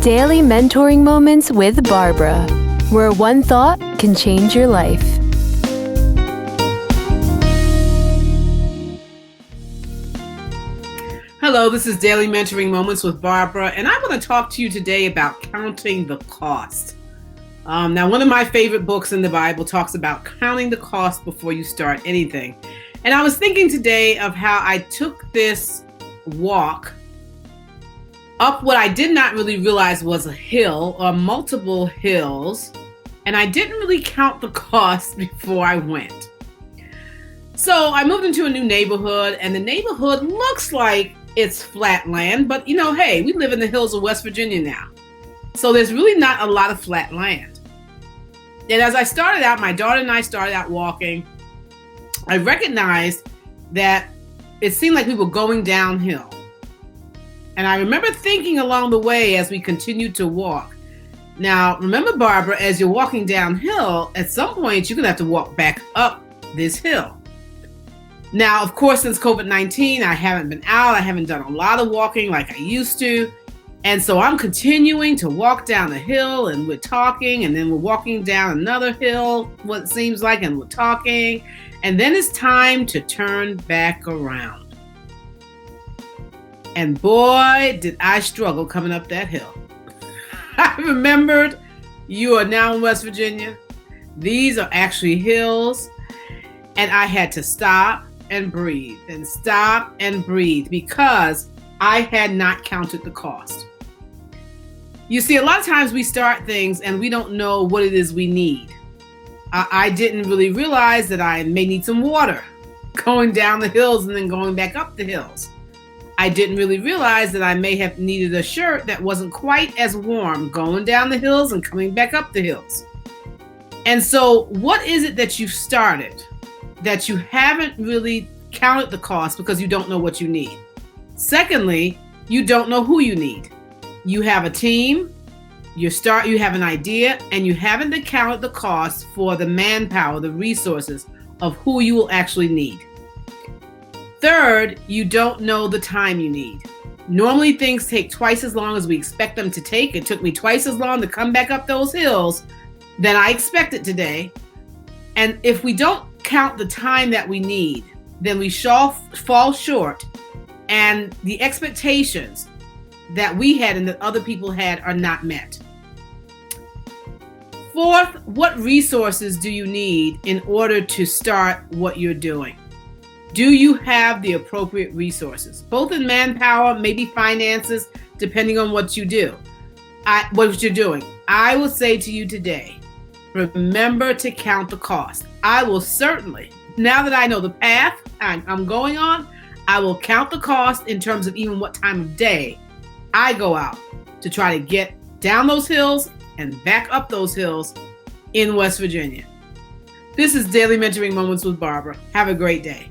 Daily Mentoring Moments with Barbara, where one thought can change your life. Hello, this is Daily Mentoring Moments with Barbara, and I want to talk to you today about counting the cost. Now, one of my favorite books in the Bible talks about counting the cost before you start anything. And I was thinking today of how I took this walk up what I did not really realize was a hill or multiple hills, and I didn't really count the cost before I went. So I moved into a new neighborhood, and the neighborhood looks like it's flat land, but hey, we live in the hills of West Virginia now. So there's really not a lot of flat land. And as I started out, my daughter and I started out walking, I recognized that it seemed like we were going downhill. And I remember thinking along the way as we continued to walk. Now, remember, Barbara, as you're walking downhill, at some point, you're going to have to walk back up this hill. Now, of course, since COVID-19, I haven't been out. I haven't done a lot of walking like I used to. And so I'm continuing to walk down the hill, and we're talking, and then we're walking down another hill, what it seems like, and we're talking. And then it's time to turn back around. And boy, did I struggle coming up that hill. I remembered you are now in West Virginia. These are actually hills. And I had to stop and breathe and stop and breathe because I had not counted the cost. You see, a lot of times we start things and we don't know what it is we need. I didn't really realize that I may need some water going down the hills and then going back up the hills. I didn't really realize that I may have needed a shirt that wasn't quite as warm going down the hills and coming back up the hills. And so what is it that you started that you haven't really counted the cost because you don't know what you need? Secondly, you don't know who you need. You have a team, you have an idea, and you haven't accounted the cost for the manpower, the resources of who you will actually need. Third, you don't know the time you need. Normally things take twice as long as we expect them to take. It took me twice as long to come back up those hills than I expected today. And if we don't count the time that we need, then we shall fall short, and the expectations that we had and that other people had are not met. Fourth, what resources do you need in order to start what you're doing? Do you have the appropriate resources, both in manpower, maybe finances, depending on what you do, what you're doing? I will say to you today, remember to count the cost. I will certainly, now that I know the path I'm going on, I will count the cost in terms of even what time of day I go out to try to get down those hills and back up those hills in West Virginia. This is Daily Mentoring Moments with Barbara. Have a great day.